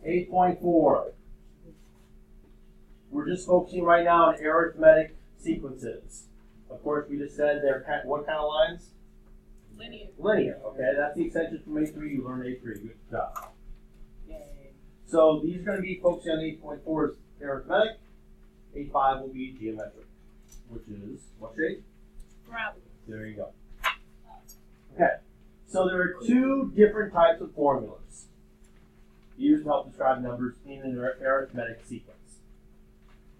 8.4. We're just focusing right now on arithmetic sequences. Of course, we just said they're what kind of lines? Linear. Linear. Okay, that's the extension from A3. You learned A3. Good job. Yay. So these are going to be focusing on 8.4 is arithmetic. 8.5 will be geometric, which is what shape? Round. There you go. Okay, so there are two different types of formulas used to help describe numbers in an arithmetic sequence.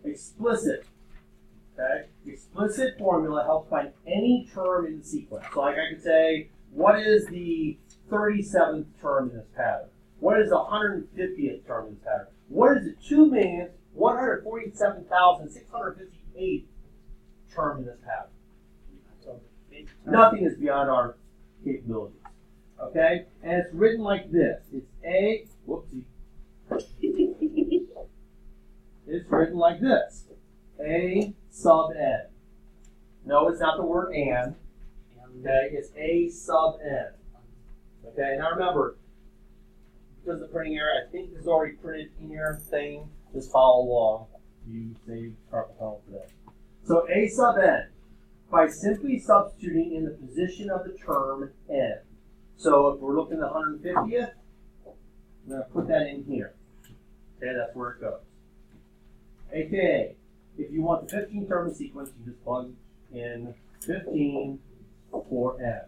Explicit. Okay, explicit formula helps find any term in the sequence. So like I could say, what is the 37th term in this pattern? What is the 150th term in this pattern? What is the 2,147,658 term in this pattern? Nothing is beyond our capabilities. Okay? And it's written like this. It's A, whoopsie. It's written like this. A sub n. No, it's not the word and. Okay? It's A sub n. Okay? Now remember, because of the printing error, I think this is already printed in your thing. Just follow along. You saved carpal tunnel for that. So A sub n, by simply substituting in the position of the term n. So if we're looking at the 150th, I'm going to put that in here. Okay, that's where it goes. AKA, if you want the 15th term in the sequence, you just plug in 15 for n.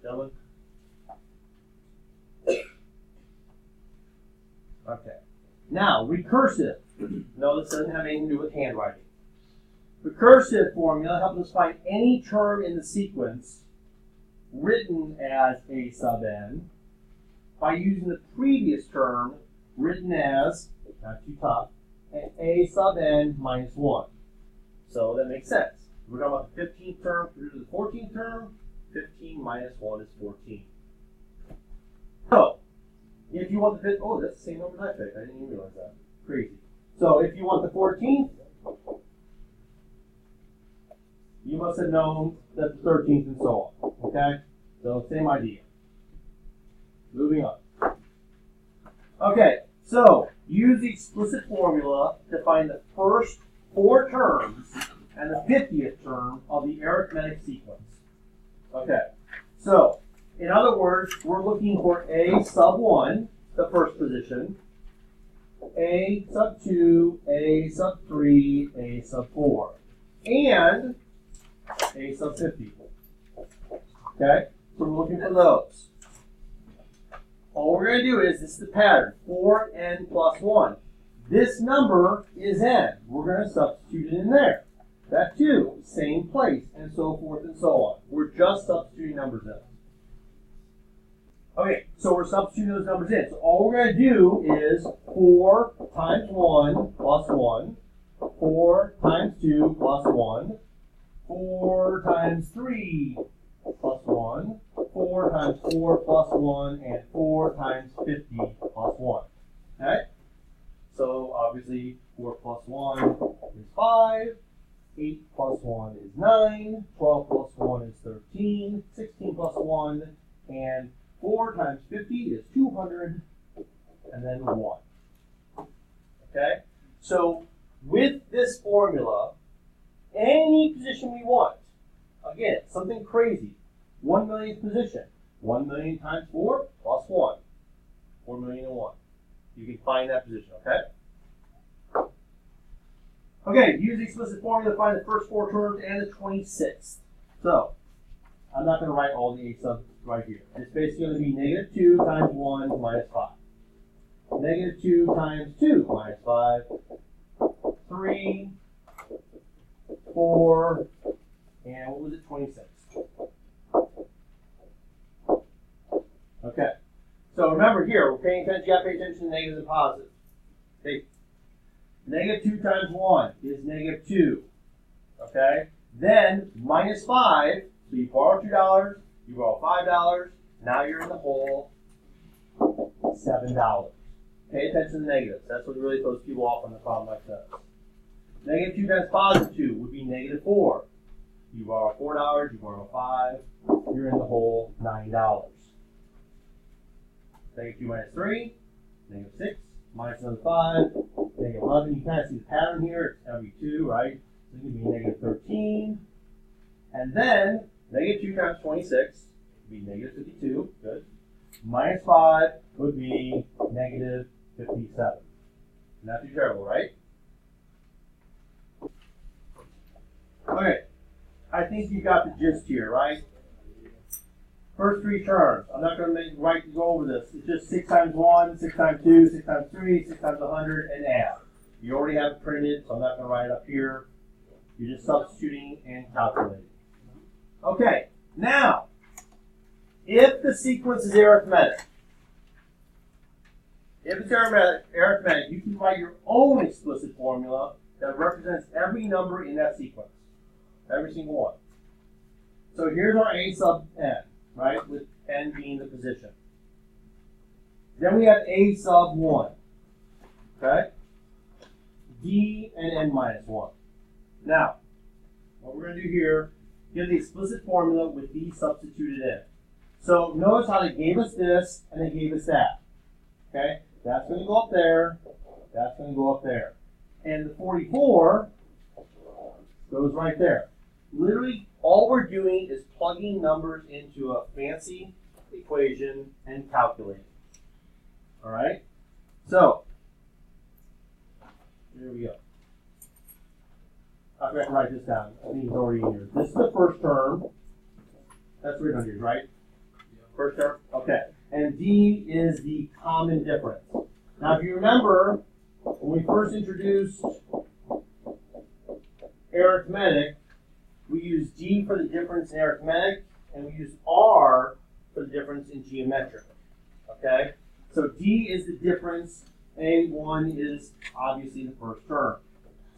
Gentlemen? Okay. Now, recursive. No, this doesn't have anything to do with handwriting. Recursive formula helps us find any term in the sequence written as A sub n by using the previous term written as, not too tough, A sub n minus 1. So that makes sense. We're talking about the 15th term through to the 14th term. 15 minus 1 is 14. So, if you want the 5th, oh, that's the same number as I picked. I didn't even realize that. Crazy. So if you want the 14th, you must have known that the 13th and so on. Okay? So same idea. Moving on. Okay, so use the explicit formula to find the first 4 terms and the 50th term of the arithmetic sequence. Okay, so in other words, we're looking for A sub 1, the first position, A sub 2, A sub 3, A sub 4, and A sub 50. Okay, so we're looking for those. All we're going to do is, this is the pattern, 4n plus 1. This number is n. We're going to substitute it in there. That too, same place, and so forth and so on. We're just substituting numbers in. Okay, so we're substituting those numbers in. So all we're going to do is 4 times 1 plus 1, 4 times 2 plus 1, 4 times 3 plus 1, 4 times 4 plus 1, and 4 times 50 plus 1. Okay? So obviously 4 plus 1 is 5, 8 plus 1 is 9, 12 plus 1 is 13, 16 plus 1, and 4 times 50 is 200, and then 1. Okay? So with this formula, any position we want, again, something crazy, 1 millionth position, 1 million times 4 plus 1, 4 million and 1. You can find that position, okay? Okay, use the explicit formula to find the first 4 terms and the 26th. So, I'm not going to write all the A subs right here. It's basically going to be negative 2 times 1 minus 5. Negative 2 times 2 minus 5. 3, 4, and what was it, 26. Okay. So remember here, we're paying attention, you got to pay attention to negatives and positives. Okay. Negative 2 times 1 is negative 2. Okay? Then minus 5, so you borrow $2, you borrow $5, now you're in the hole $7. Pay attention to the negatives. That's what really throws people off on a problem like this. Negative 2 times positive 2 would be negative 4. You borrow $4, you borrow 5, you're in the hole $9. Negative 2 minus 3 negative 6, minus another 5, negative 11. You kind of see the pattern here. It's every 2, right? So it's going to be negative 13. And then negative 2 times 26 would be negative 52. Good. Minus 5 would be negative 57. Not too terrible, right? Okay. I think you got the gist here, right? First 3 terms. I'm not going to go over this. It's just 6 times 1, 6 times 2, 6 times 3, 6 times 100, and add. You already have it printed, so I'm not going to write it up here. You're just substituting and calculating. Okay, now, if the sequence is arithmetic, you can write your own explicit formula that represents every number in that sequence. Every single one. So here's our a sub n, right? With n being the position. Then we have a sub 1. Okay? D and n minus 1. Now, what we're going to do here, get the explicit formula with d substituted in. So notice how they gave us this and they gave us that. Okay? That's going to go up there. That's going to go up there. And the 44 goes right there. Literally, all we're doing is plugging numbers into a fancy equation and calculating. All right? So, here we go. I forgot to write this down. I think it's already in here. This is the first term. That's written on yours, right? First term? Okay. And D is the common difference. Now, if you remember, when we first introduced arithmetic, we used D for the difference in arithmetic, and we used R for the difference in geometric. Okay? So D is the difference, A1 is obviously the first term.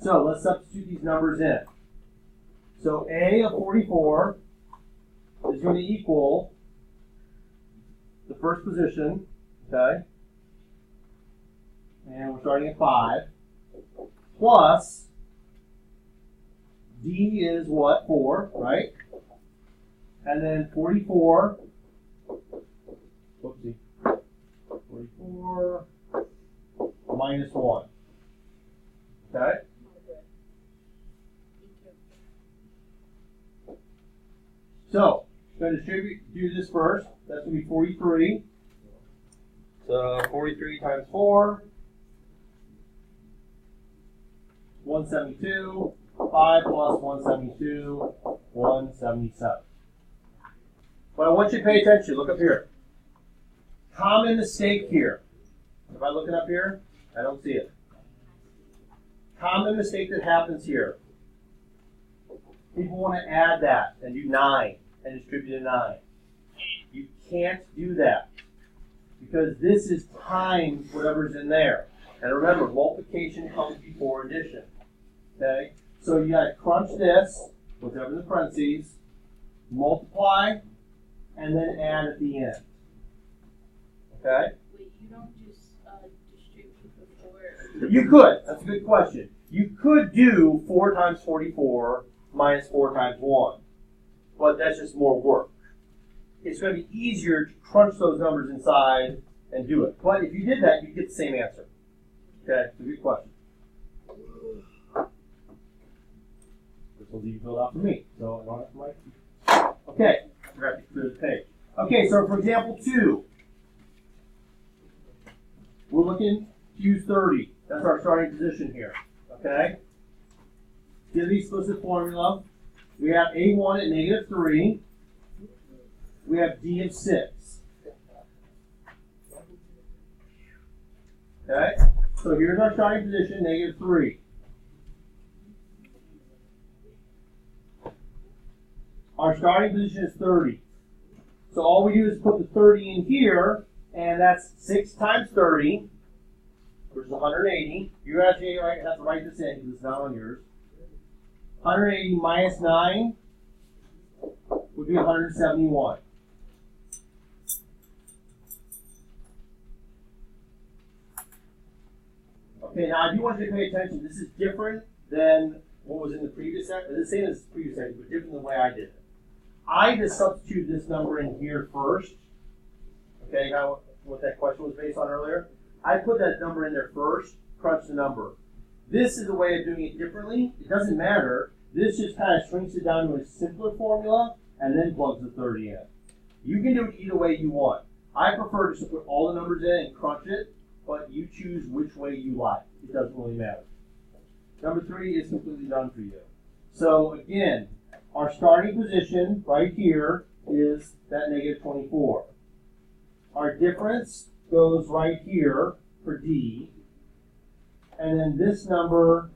So let's substitute these numbers in. So A of 44 is going to equal the first position, okay? And we're starting at 5, plus D is what? 4, right? And then 44, whoopsie, 44 minus 1, okay? So, I'm going to do this first. That's going to be 43. So, 43 times 4, 172. 5 plus 172, 177. But I want you to pay attention. Look up here. Common mistake here. If I look it up here, I don't see it. Common mistake that happens here. People want to add that and do 9 and distribute a 9. You can't do that because this is times whatever's in there. And remember, multiplication comes before addition. Okay? So you got to crunch this, whatever in the parentheses, multiply, and then add at the end. Okay? Wait, you don't just distribute before? You could. That's a good question. You could do 4 times 44 minus 4 times 1. But that's just more work. It's going to be easier to crunch those numbers inside and do it. But if you did that, you'd get the same answer. Okay? It's a good question. This will be filled out for me, so I don't have to write. Okay, I forgot to clear the page. Okay, so for example 2, we're looking to use 30. That's our starting position here. Okay? Give the explicit formula. We have A1 at negative 3. We have D of 6. Okay? So here's our starting position, negative 3. Our starting position is 30. So all we do is put the 30 in here, and that's 6 times 30, which is 180. You actually have to write this in because it's not on yours. 180 minus 9 would be 171. Okay, now I do want you to pay attention. This is different than what was in the previous section. The same as the previous section, but different than the way I did it. I just substituted this number in here first. Okay, now what that question was based on earlier. I put that number in there first, crunch the number. This is a way of doing it differently. It doesn't matter. This just kind of shrinks it down to a simpler formula and then plugs the 30 in. You can do it either way you want. I prefer just to put all the numbers in and crunch it, but you choose which way you like. It doesn't really matter. Number 3 is completely done for you. So again, our starting position right here is that negative 24. Our difference goes right here for D, and then this number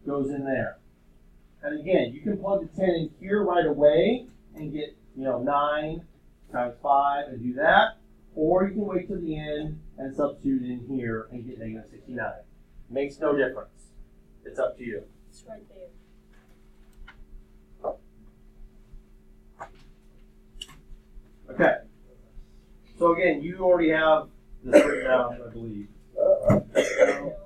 goes in there. And again, you can plug the 10 in here right away and get 9 times 5 and do that, or you can wait till the end and substitute in here and get negative 69. Makes no difference. It's up to you. It's right there. Okay. So again, you already have this written down, I believe.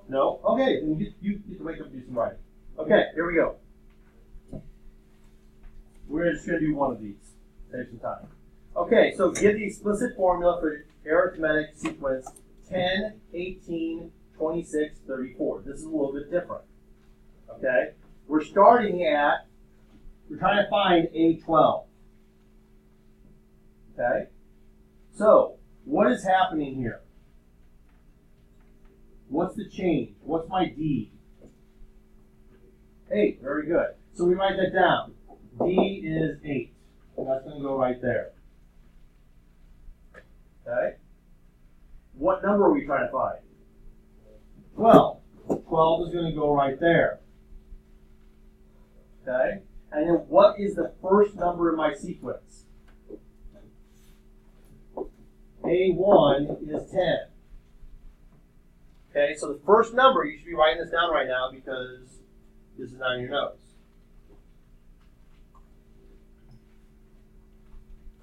No? Okay, then you get to wake up and do some writing. Okay, here we go. We're just going to do one of these. Save some time. Okay, so give the explicit formula for arithmetic sequence 10, 18, 26, 34. This is a little bit different. Okay? We're trying to find A12. Okay? So, what is happening here? What's the change? What's my D? 8. Very good. So we write that down. D is 8. And that's going to go right there. Okay? What number are we trying to find? 12. 12 is going to go right there. Okay? And then what is the first number in my sequence? A1 is 10. Okay, so the first number, you should be writing this down right now because this is on your notes.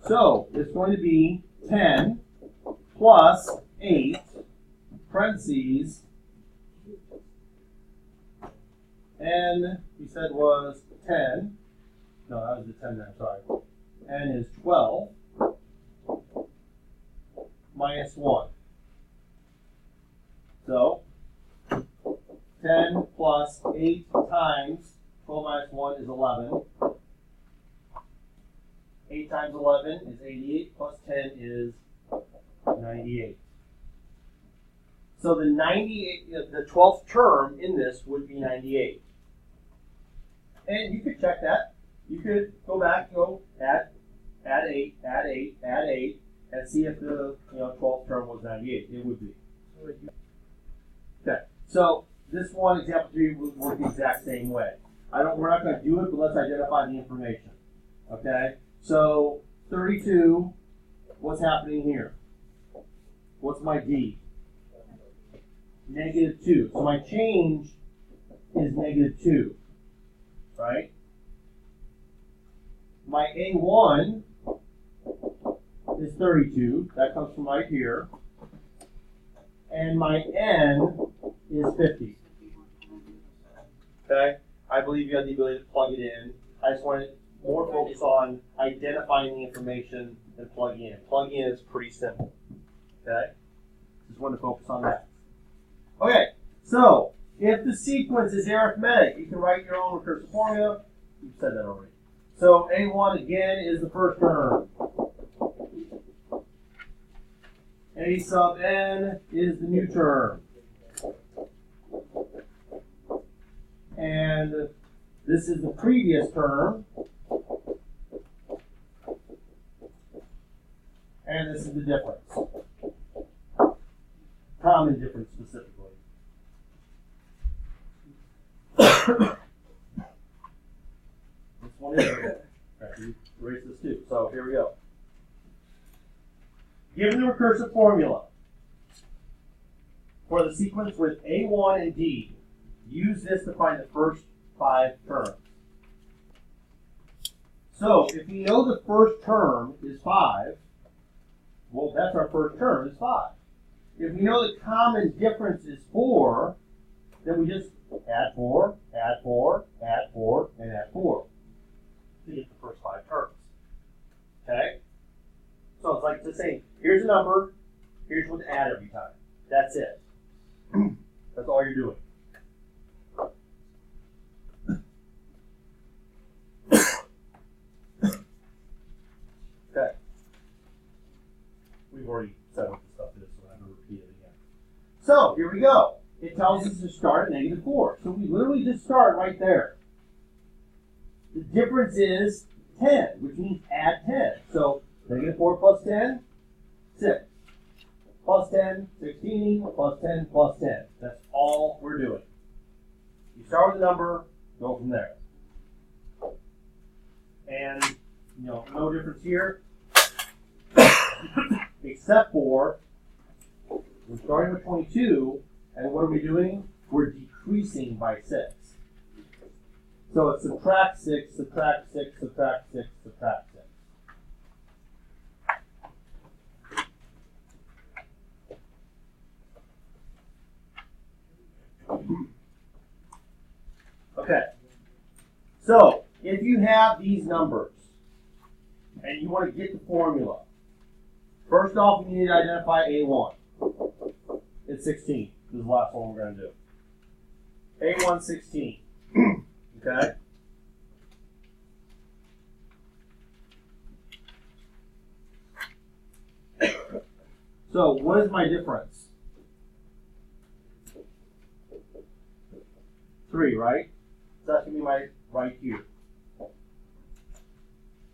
So it's going to be 10 plus 8, parentheses, n, we said was 10. No, that was the 10 there, sorry. N is 12 minus 1. So 10 plus 8 times 12 minus 1 is 11. 8 times 11 is 88, plus 10 is 98. So the 12th term in this would be 98. And you could check that. You could go back, add 8, add 8, add 8, and see if the 12th term was 98. It would be. Okay, so this one, example 3, would work the exact same way. We're not going to do it, but let's identify the information. Okay, so 32, what's happening here? What's my D? Negative 2. So my change is negative 2, right? My A1 is 32. That comes from right here. And my N is 50. Okay? I believe you have the ability to plug it in. I just wanted more focus on identifying the information than plugging in. Plugging in is pretty simple. Okay? Just want to focus on that. Okay, so if the sequence is arithmetic, you can write your own recursive formula. You've said that already. So A1 again is the first term. A sub n is the new term. And this is the previous term. And this is the difference. Common difference specifically. This one is okay, erase this too. So here we go. Given the recursive formula for the sequence with A1 and D, use this to find the first 5 terms. So if you know the first term is 5, well, that's our first term, is 5. If we know the common difference is 4, then we just add 4, add 4, add 4, and add 4 to get the first 5 terms. Okay? So it's like the same. Here's a number. Here's what to add every time. That's it. That's all you're doing. Okay. We've already said what the stuff is, so I'm going to repeat it again. So, here we go. It tells us to start at -4. So we literally just start right there. The difference is 10, which means add 10. So, -4 plus 10, 6. Plus 10, 16, plus 10, plus 10. That's all we're doing. You start with a number, go from there. And, no difference here. Except for, we're starting with 22, and what are we doing? We're decreasing by 6. So it's subtract 6, subtract 6, subtract 6, subtract 6. Okay, so if you have these numbers and you want to get the formula, first off you need to identify A1. It's 16. This is the last one we're going to do. A1, 16. Okay? So what is my difference? 3, right? So that's going to be my right here.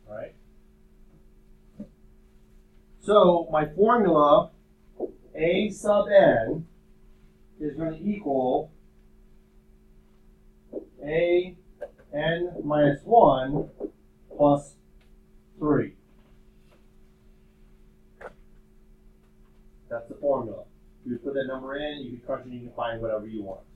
Alright? So my formula, A sub n, is going to equal A n minus 1 plus 3. That's the formula. You put that number in, you can crunch it, and you can find whatever you want.